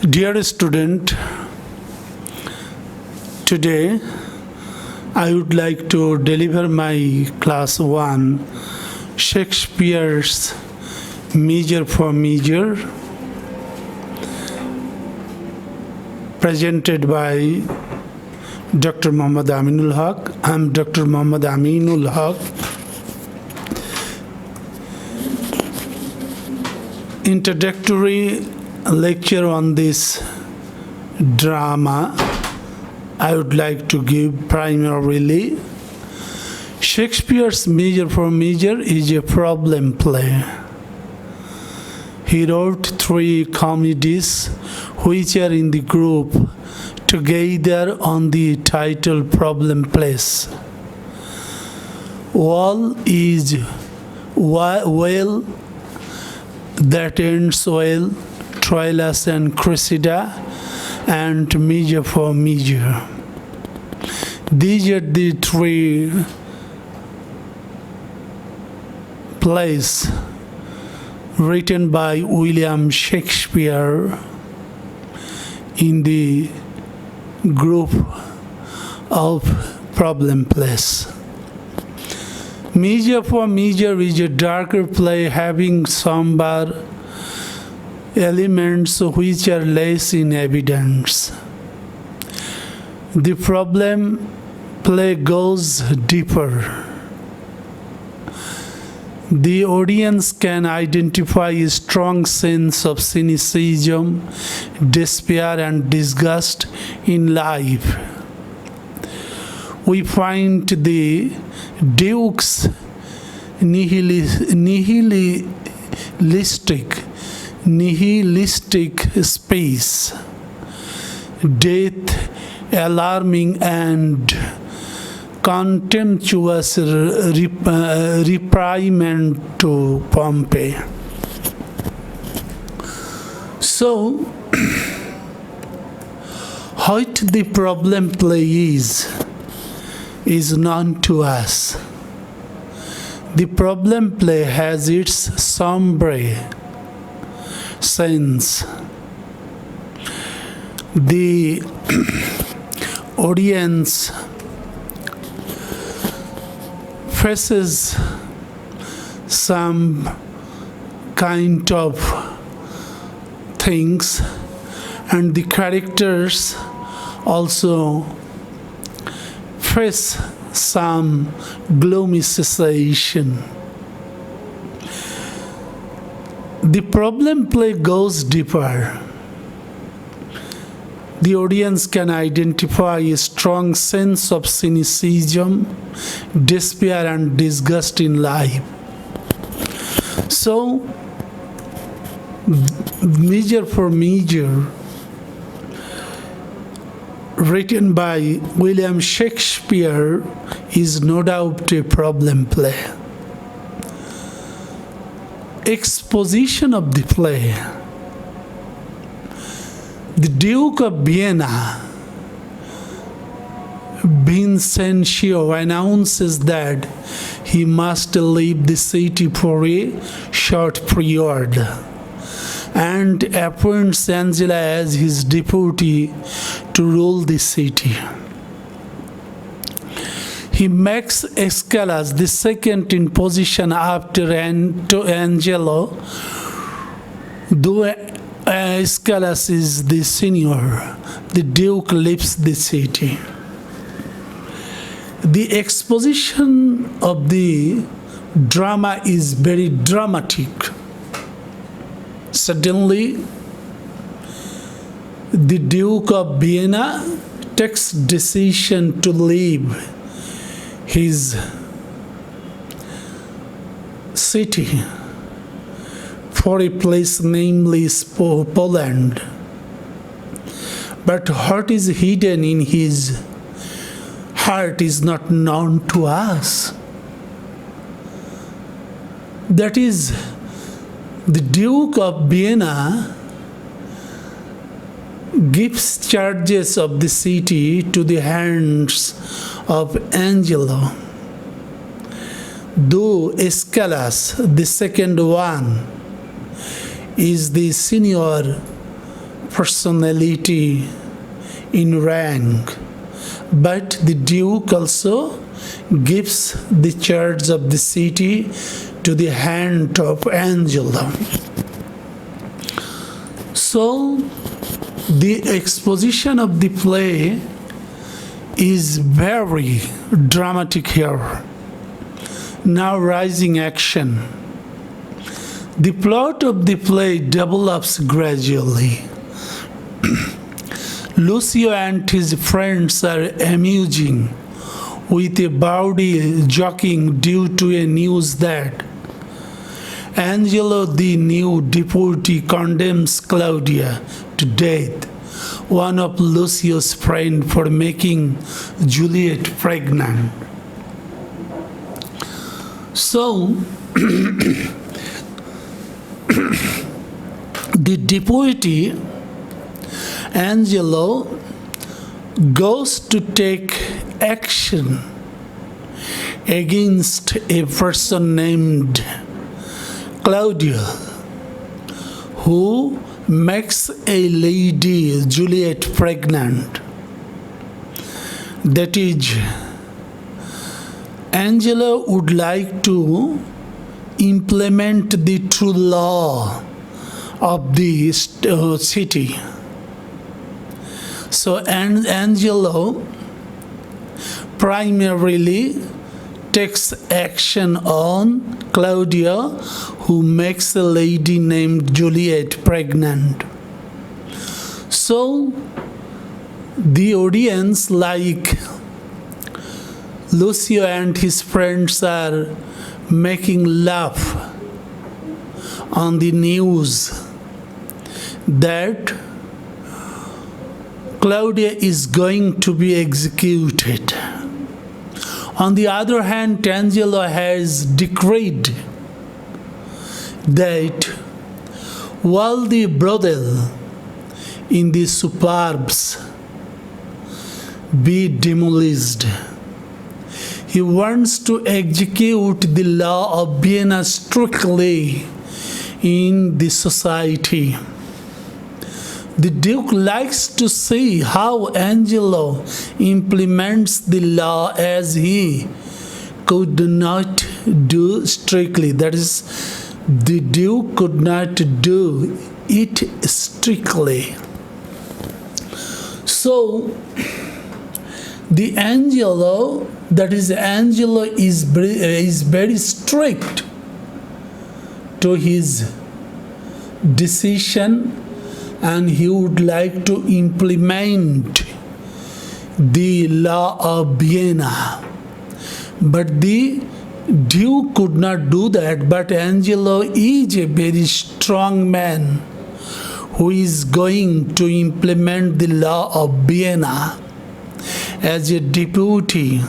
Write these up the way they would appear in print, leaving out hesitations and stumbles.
Dear student, today I would like to deliver my class 1 Shakespeare's Measure for Measure, presented by Dr. Muhammad Aminul Haque. I am Dr. Muhammad Aminul Haque. Introductory lecture on this drama I would like to give primarily. Shakespeare's Measure for Measure is a problem play. He wrote 3 comedies which are in the group together on the title Problem Plays. All is well that ends well, Troilus and Cressida, and Measure for Measure. These are the 3 plays written by William Shakespeare in the group of problem plays. Measure for Measure is a darker play having somber elements which are less in evidence. The problem play goes deeper. The audience can identify a strong sense of cynicism, despair, and disgust in life. We find the Duke's nihilistic space, death, alarming and contemptuous reprimand to Pompey. So, what the problem play is known to us. The problem play has its sombre sense. The audience faces some kind of things, and the characters also face some gloomy situation. The problem play goes deeper. The audience can identify a strong sense of cynicism, despair, and disgust in life. So, Measure for Measure, written by William Shakespeare, is no doubt a problem play. Exposition of the play. The Duke of Vienna, Vincentio, announces that he must leave the city for a short period and appoints Angela as his deputy to rule the city. He makes Aeschylus the second in position after Angelo, though Aeschylus is the senior. The Duke leaves the city. The exposition of the drama is very dramatic. Suddenly, the Duke of Vienna takes decision to leave his city for a place namely Poland. But what is hidden in his heart is not known to us. That is, the Duke of Vienna gives charges of the city to the hands of Angelo, though Aeschylus, the second one, is the senior personality in rank, but the Duke also gives the charge of the city to the hand of Angelo. So, the exposition of the play is very dramatic here. Now, rising action. The plot of the play develops gradually. Lucio and his friends are amusing with a bawdy joking due to a news that Angelo, the new deputy, condemns Claudia to death, one of Lucio's friends, for making Juliet pregnant. So, the deputy, Angelo, goes to take action against a person named Claudia, who makes a lady Juliet pregnant. That is, Angelo would like to implement the true law of the city. So Angelo primarily takes action on Claudia, who makes a lady named Juliet pregnant. So the audience, like Lucio and his friends, are making laugh on the news that Claudia is going to be executed. On the other hand, Angelo has decreed that while the brothel in the suburbs be demolished, he wants to execute the law of Vienna strictly in the society. The Duke likes to see how Angelo implements the law, as he could not do strictly. That is, the Duke could not do it strictly. So, Angelo is very strict to his decision, and he would like to implement the law of Vienna. But the Duke could not do that, but Angelo is a very strong man who is going to implement the law of Vienna as a deputy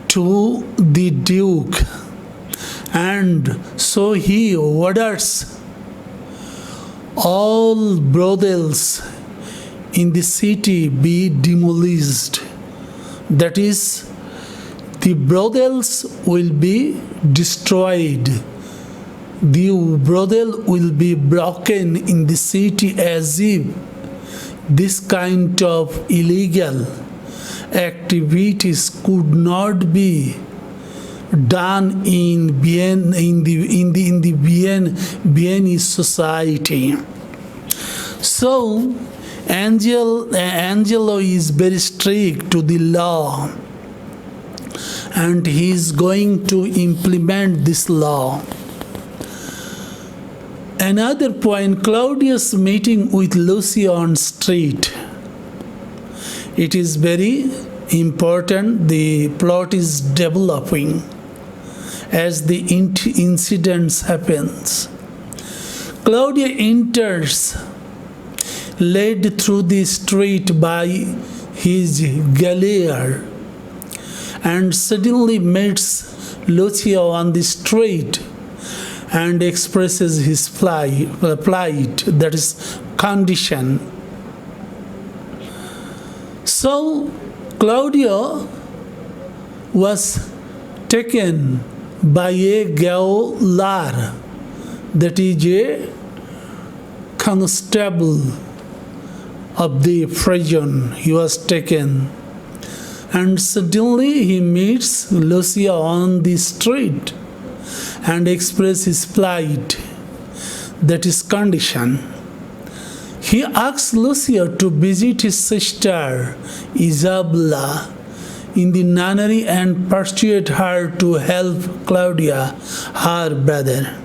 to the Duke. And so he orders all brothels in the city be demolished. That is, the brothels will be destroyed. The brothel will be broken in the city, as if this kind of illegal activities could not be done in the Viennese society. So Angelo is very strict to the law, and he is going to implement this law. Another point, Claudius meeting with Lucio on street. It is very important. The plot is developing as the incidents happens. Claudia enters, led through the street by his galleer, and suddenly meets Lucio on the street and expresses his plight, that is, condition. So Claudio was taken by a gaolar, that is a constable of the prison. He was taken, and suddenly he meets Lucia on the street and expresses his plight, that is condition. He asks Lucia to visit his sister Isabella in the nunnery and persuade her to help Claudia, her brother.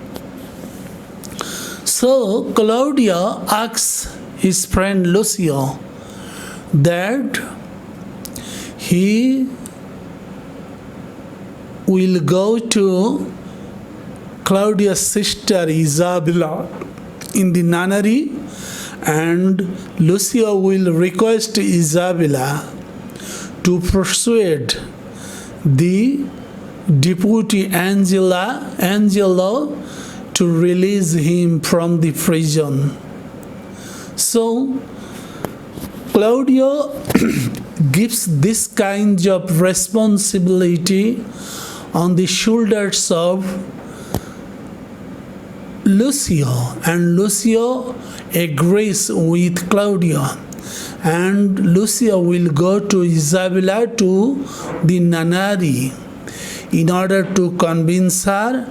So Claudia asks his friend Lucio that he will go to Claudia's sister Isabella in the nunnery, and Lucio will request Isabella to persuade the deputy Angelo to release him from the prison. So Claudio gives this kind of responsibility on the shoulders of Lucio, and Lucio agrees with Claudio, and Lucio will go to Isabella to the nunnery in order to convince her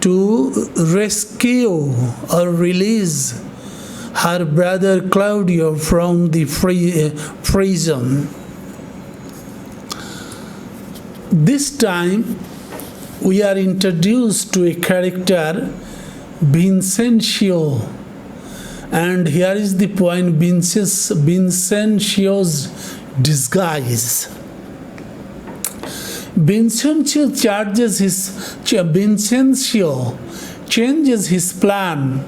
to rescue or release her brother Claudio from the prison. This time we are introduced to a character, Vincencio, and here is the point: Vincencio's disguise. Vincencio changes his plan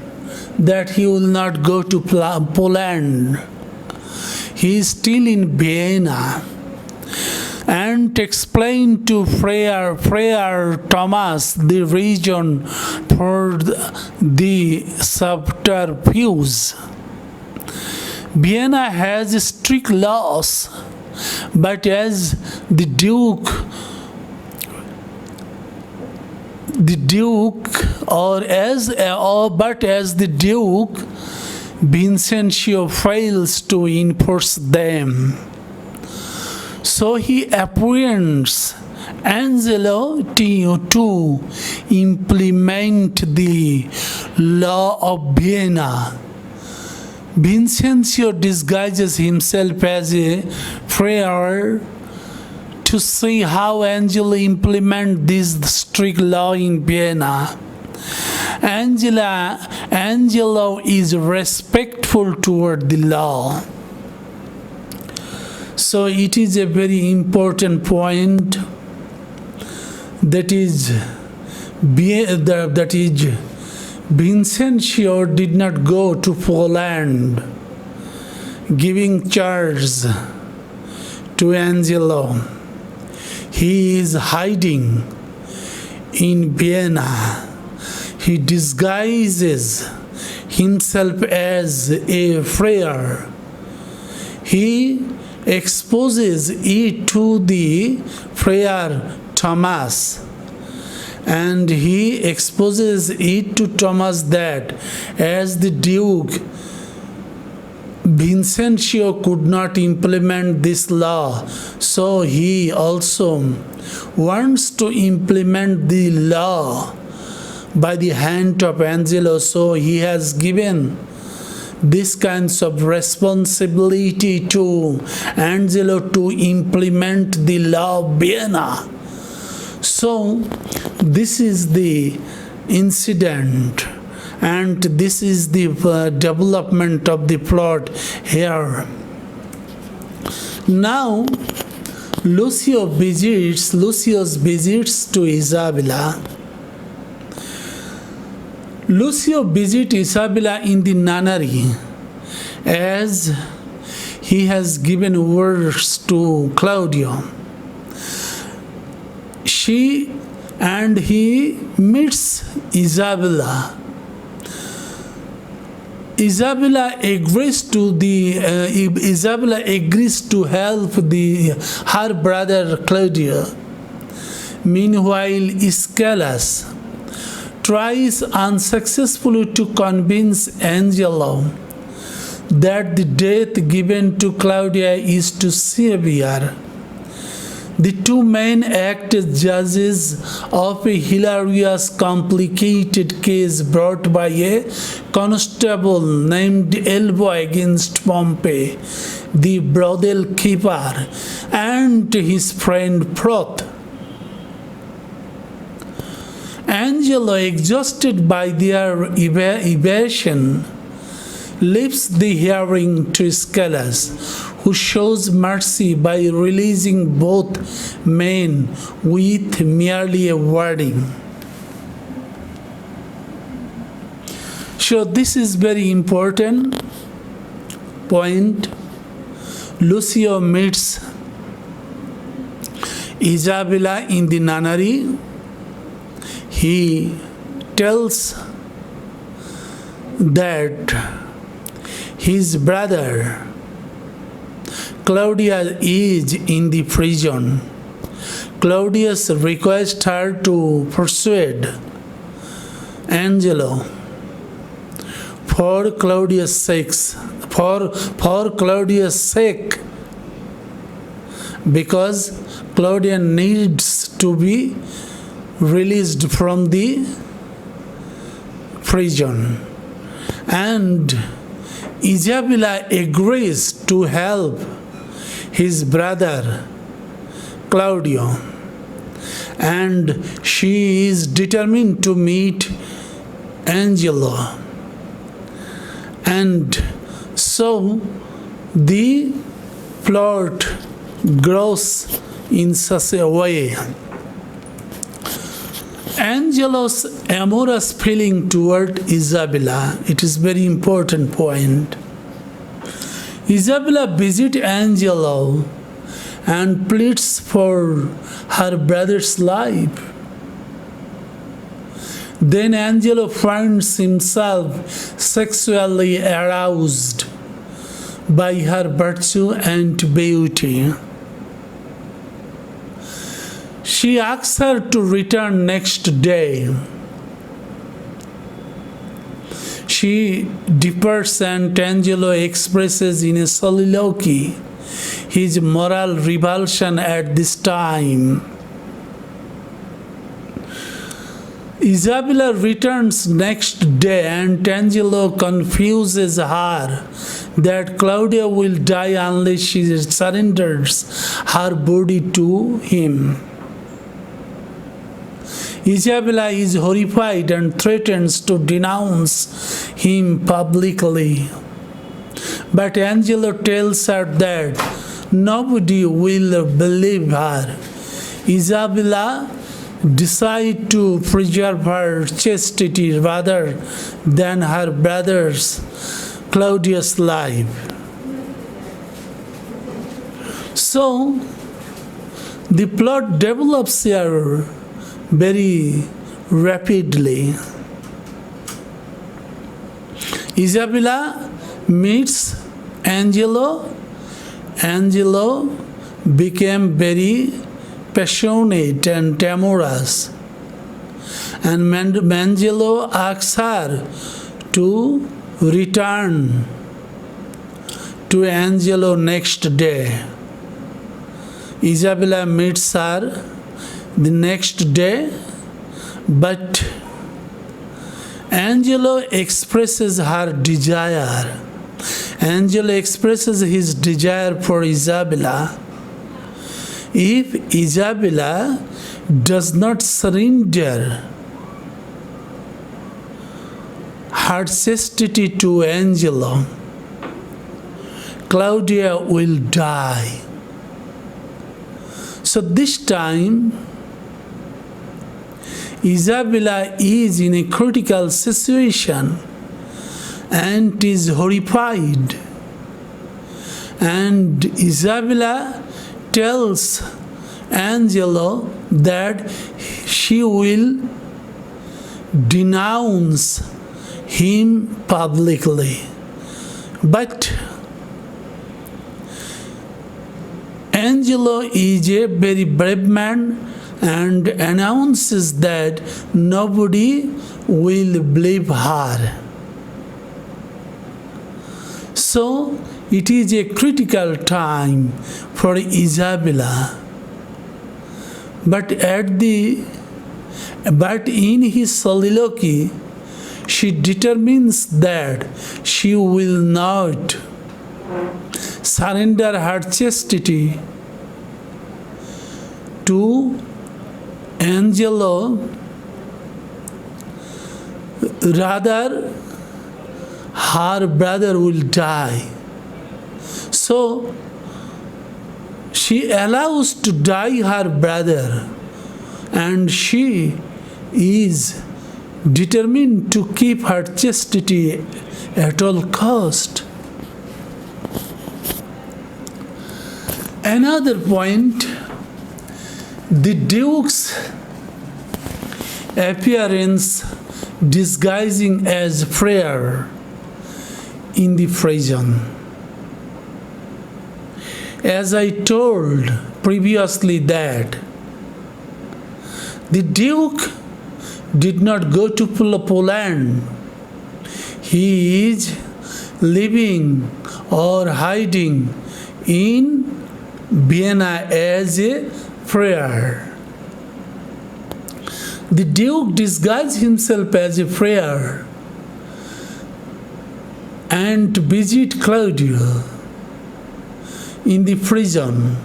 that he will not go to Poland. He is still in Vienna, and explain to Friar Thomas the reason for the subterfuge. Vienna has strict laws, but as the Duke Vincencio fails to enforce them. So he appoints Angelo to implement the law of Vienna. Vincencio disguises himself as a friar to see how Angelo implement this strict law in Vienna. Angelo is respectful toward the law. So it is a very important point, that is Vincencio did not go to Poland, giving charge to Angelo. He is hiding in Vienna. He disguises himself as a friar. He exposes it to the Friar Thomas, and he exposes it to Thomas that as the Duke, Vincencio could not implement this law, so he also wants to implement the law by the hand of Angelo. So he has given this kinds of responsibility to Angelo to implement the law of Vienna. So this is the incident, and this is the development of the plot here. Now Lucio's visits to Isabella. Lucio visits Isabella in the nunnery, as he has given words to Claudio. He meets Isabella. Isabella agrees to help her brother Claudio. Meanwhile, Escalus tries unsuccessfully to convince Angelo that the death given to Claudia is too severe. The two men act as judges of a hilarious, complicated case brought by a constable named Elbow against Pompey, the brothel keeper, and his friend Proth. Angelo, exhausted by their evasion, leaves the hearing to Scalus, who shows mercy by releasing both men with merely a warning. So this is very important point. Lucio meets Isabella in the nunnery. He tells that his brother Claudia is in the prison. Claudius requests her to persuade Angelo for Claudius' sake, because Claudia needs to be released from the prison, and Isabella agrees to help his brother Claudio, and she is determined to meet Angelo. And so the plot grows in such a way. Angelo's amorous feeling toward Isabella, it is very important point. Isabella visits Angelo and pleads for her brother's life. Then Angelo finds himself sexually aroused by her virtue and beauty. She asks her to return next day. She departs and Angelo expresses in a soliloquy his moral revulsion at this time. Isabella returns next day and Angelo confuses her that Claudia will die unless she surrenders her body to him. Isabella is horrified and threatens to denounce him publicly. But Angelo tells her that nobody will believe her. Isabella decides to preserve her chastity rather than her brother's Claudius' life. So, the plot develops here very rapidly. Isabella meets Angelo. Angelo became very passionate and amorous, and Angelo asks her to return to Angelo next day. Isabella meets her the next day, but Angelo expresses her desire. Angelo expresses his desire for Isabella. If Isabella does not surrender her chastity to Angelo, Claudia will die. So this time, Isabella is in a critical situation and is horrified. And Isabella tells Angelo that she will denounce him publicly. But Angelo is a very brave man and announces that nobody will believe her. So it is a critical time for Isabella. But in his soliloquy, she determines that she will not surrender her chastity to Angelo, rather her brother will die. So she allows to die her brother, and she is determined to keep her chastity at all cost. Another point, the Duke's appearance disguising as prayer in the prison. As I told previously that the Duke did not go to Poland. He is living or hiding in Vienna as a prayer. The Duke disguised himself as a prayer and visit Claudio in the prison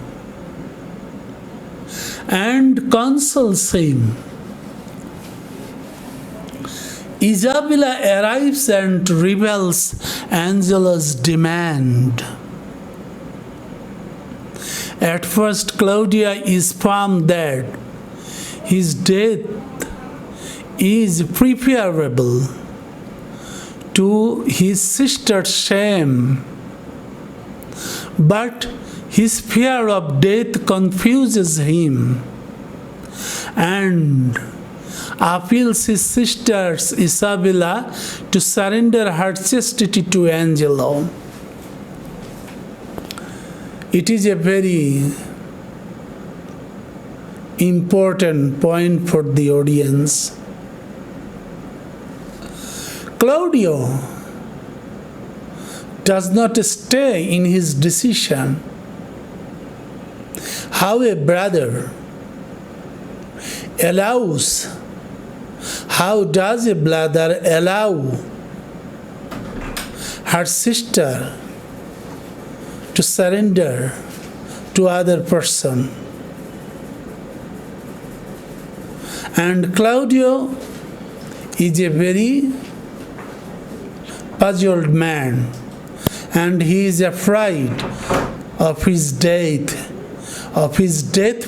and consoles him. Isabella arrives and rebels Angelo's demand. At first, Claudia is firm that his death is preferable to his sister's shame. But his fear of death confuses him and appeals his sister Isabella to surrender her chastity to Angelo. It is a very important point for the audience. Claudio does not stay in his decision. How a brother allows, how does a brother allow her sister to surrender to other person? And Claudio is a very puzzled man, and he is afraid of his death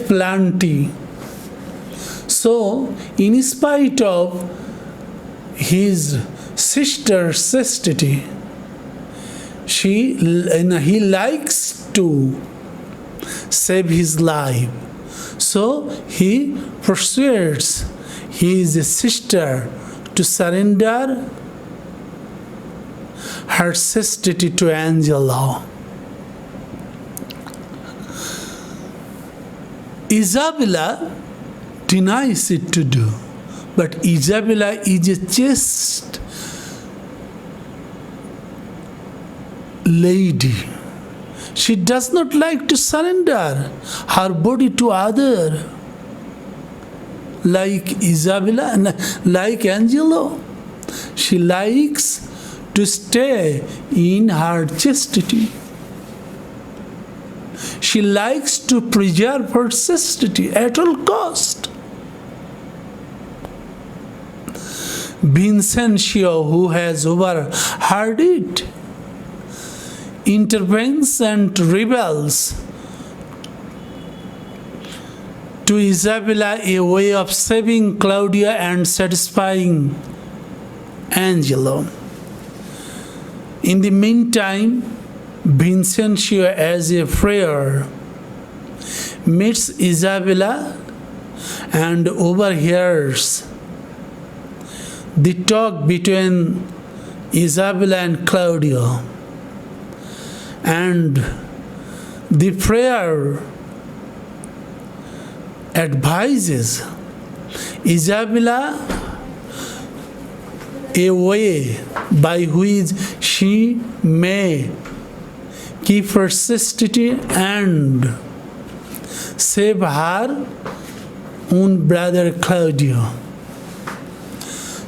plenty. So, in spite of his sister's chastity, he likes to save his life. So he persuades his sister to surrender her chastity to Angelo. Isabella denies it to do, but Isabella is a chaste lady. She does not like to surrender her body to other, like Isabella, like Angelo. She likes to stay in her chastity. She likes to preserve her chastity at all cost. Vincencio, who has overheard it, intervenes and rebels to Isabella, a way of saving Claudia and satisfying Angelo. In the meantime, Vincencio, as a friar, meets Isabella and overhears the talk between Isabella and Claudio. And the friar advises Isabella a way by which she may keep her chastity and save her own brother Claudio.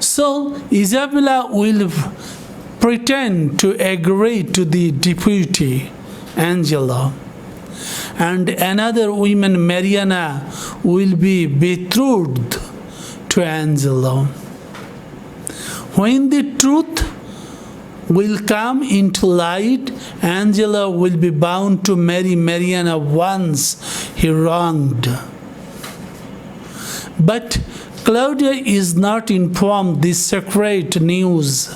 So Isabella will pretend to agree to the deputy Angelo, and another woman, Mariana, will be betrothed to Angelo. When the truth will come into light, Angelo will be bound to marry Mariana once he wronged. But Claudia is not informed this secret news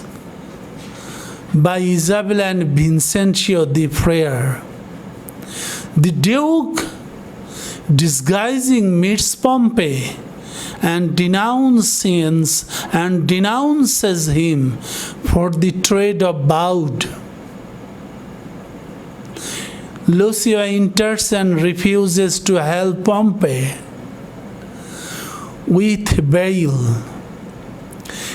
by Isabella and Vincencio the friar. The Duke, disguising, meets Pompey and denounces him for the trade of blood. Lucio enters and refuses to help Pompey with bail.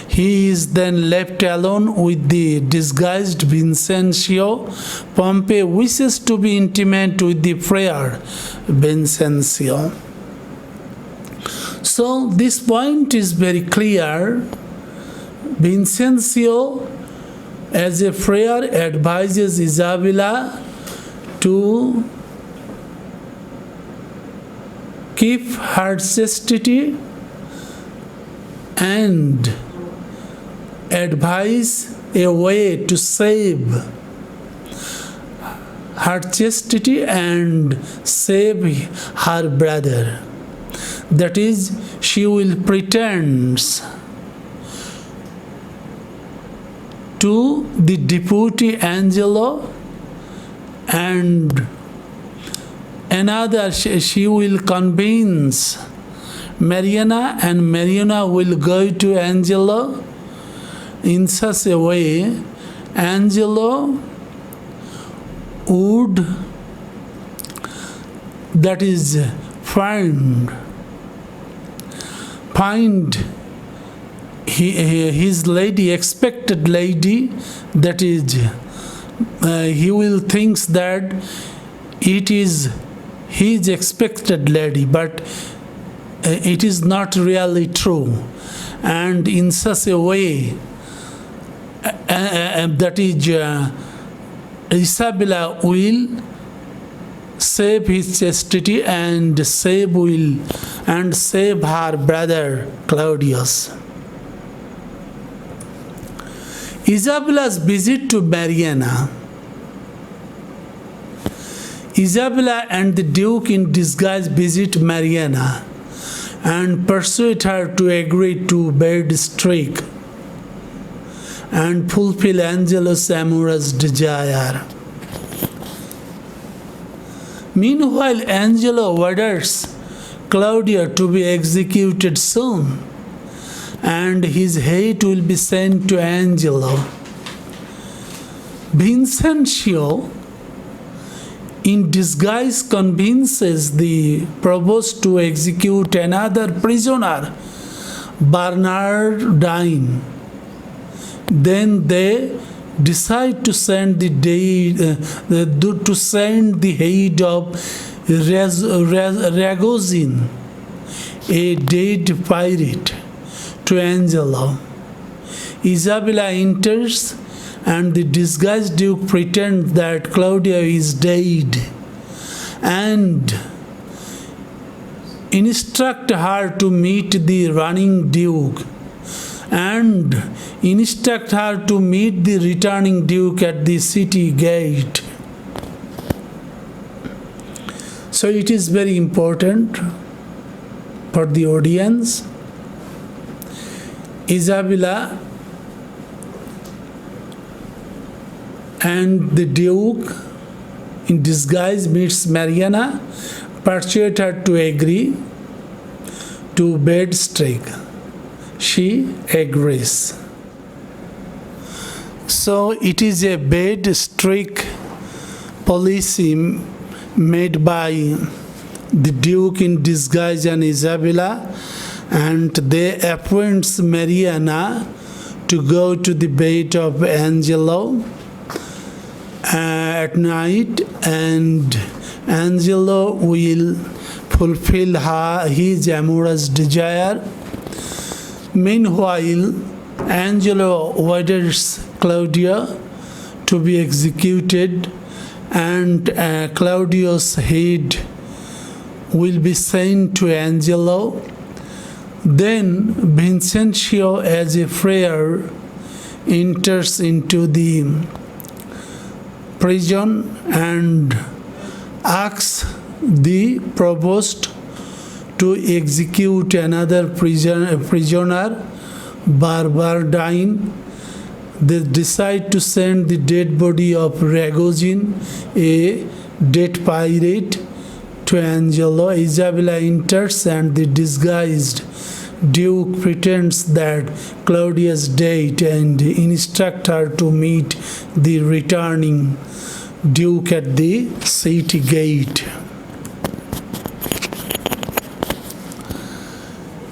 He is then left alone with the disguised Vincencio. Pompey wishes to be intimate with the friar Vincencio. So this point is very clear. Vincencio, as a friar, advises Isabella to keep her chastity and advise a way to save her chastity and save her brother. That is, she will pretend to the deputy Angelo, and another she will convince Mariana, and Mariana will go to Angelo. In such a way, Angelo would, that is, find his lady, expected lady, that is, he will think that it is his expected lady, but it is not really true. And in such a way, that is, Isabella will save his chastity and save her brother Claudius. Isabella's visit to Mariana. Isabella and the Duke in disguise visit Mariana and persuade her to agree to bed streak and fulfill Angelo's amorous desire. Meanwhile, Angelo orders Claudia to be executed soon, and his hate will be sent to Angelo. Vincencio, in disguise, convinces the provost to execute another prisoner, Bernardine. Then they decide to send the head of Ragozin, a dead pirate, to Angelo. Isabella enters, and the disguised Duke pretends that Claudia is dead and instruct her to meet the running Duke and instruct her to meet the returning Duke at the city gate. So it is very important for the audience. Isabella and the Duke in disguise meets Mariana, persuade her to agree to bed streak. She agrees. So it is a bed streak policy made by the Duke in disguise and Isabella, and they appoints Mariana to go to the bed of Angelo at night, and Angelo will fulfill his amorous desire. Meanwhile, Angelo orders Claudia to be executed, and Claudio's head will be sent to Angelo. Then Vincentio, as a friar, enters into the prison and asks the provost to execute another prisoner, Barbardine. They decide to send the dead body of Ragozin, a dead pirate, to Angelo. Isabella enters, and the disguised Duke pretends that Claudia's dead and instructs her to meet the returning Duke at the city gate.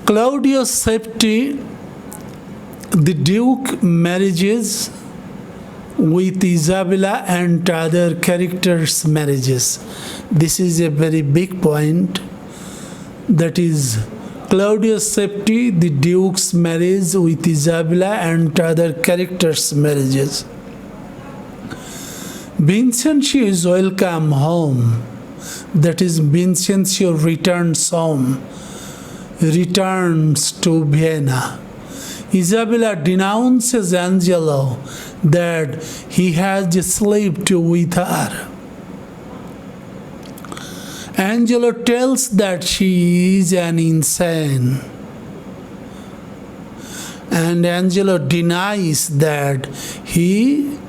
Claudio's safety, the Duke marriages with Isabella and other characters' marriages. This is a very big point. That is, Claudio's safety, the Duke's marriage with Isabella and other characters' marriages. Vincentio is welcome home. That is, Vincentio returns home, returns to Vienna. Isabella denounces Angelo that he has slept with her. Angelo tells that she is an insane, and Angelo denies that he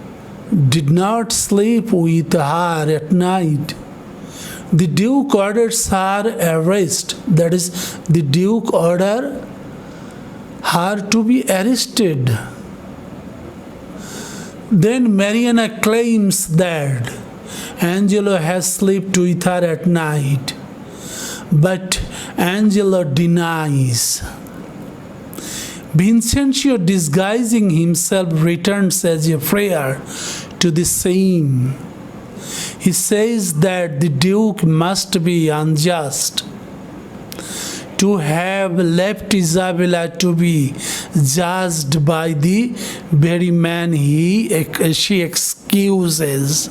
did not sleep with her at night. The Duke orders her arrest. That is, the Duke orders her to be arrested. Then Mariana claims that Angelo has slept with her at night, but Angelo denies. Vincentio, disguising himself, returns as a friar to the scene. He says that the Duke must be unjust to have left Isabella to be judged by the very man she excuses.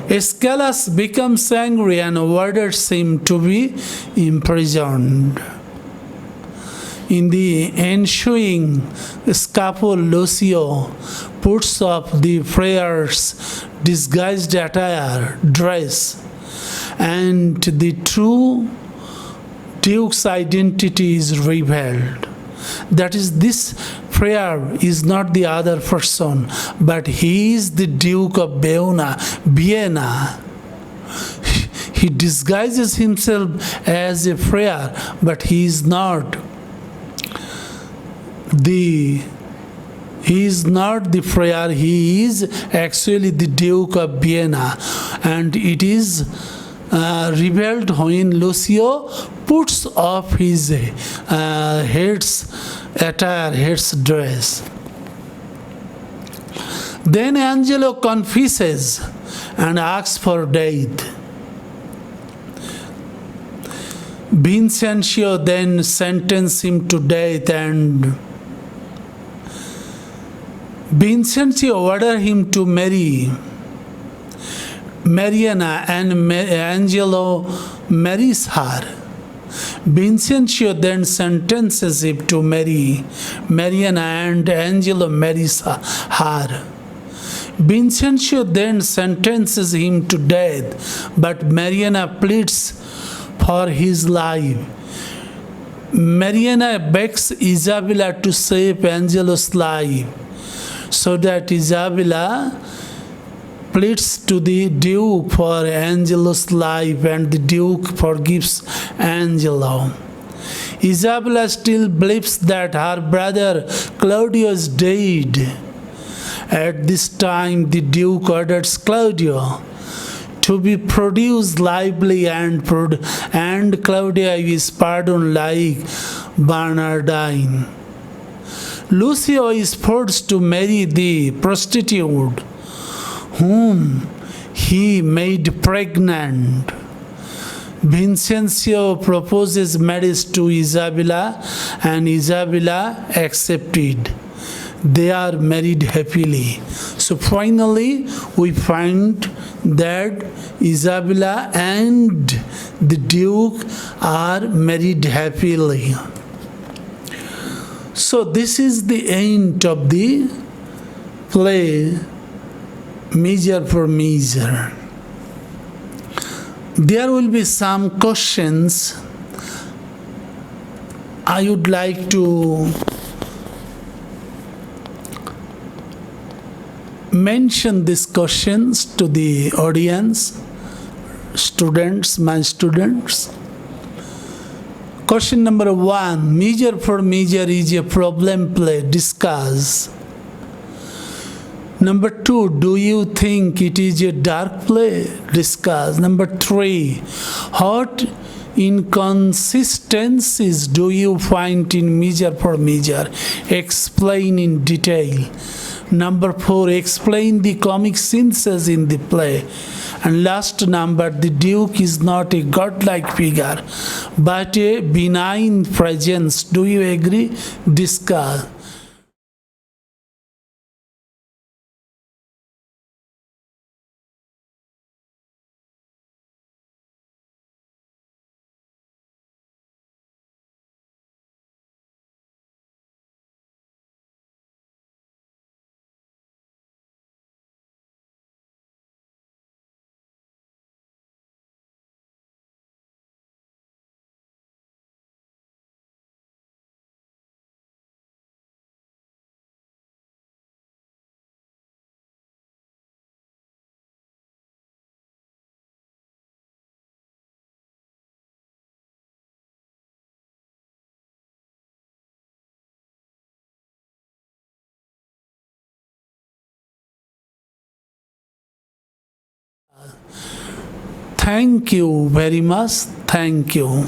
Escalus becomes angry and orders him to be imprisoned. In the ensuing scuffle, Lucio puts off the friar's disguised attire, dress, and the true Duke's identity is revealed. That is, this friar is not the other person, but he is the Duke of Vienna. He disguises himself as a friar, but he is not the friar. He is actually the Duke of Vienna, and it is revealed when Lucio puts off his head's attire, head's dress. Then Angelo confesses and asks for death. Vincentio then sentences him to death, and Vincentio orders him to marry Mariana, and Angelo marries her. Vincentio then sentences him to marry Mariana, and Angelo marries her. Vincentio then sentences him to death, but Mariana pleads for his life. Mariana begs Isabella to save Angelo's life, so that Isabella pleads to the Duke for Angelo's life, and the Duke forgives Angelo. Isabella still believes that her brother Claudio is dead. At this time, the Duke orders Claudio to be produced lively and Claudia is pardoned like Bernardine. Lucio is forced to marry the prostitute whom he made pregnant. Vincencio proposes marriage to Isabella and Isabella accepted. They are married happily. So finally we find that Isabella and the Duke are married happily. So this is the end of the play Measure for Measure. There will be some questions. I would like to mention these questions to the audience, students, my students. Question number 1, Measure for Measure is a problem play. Discuss. Number 2, do you think it is a dark play? Discuss. Number 3, what inconsistencies do you find in Measure for Measure? Explain in detail. Number 4, explain the comic scenes in the play. And last number, the Duke is not a godlike figure, but a benign presence. Do you agree? Discuss. Thank you very much. Thank you.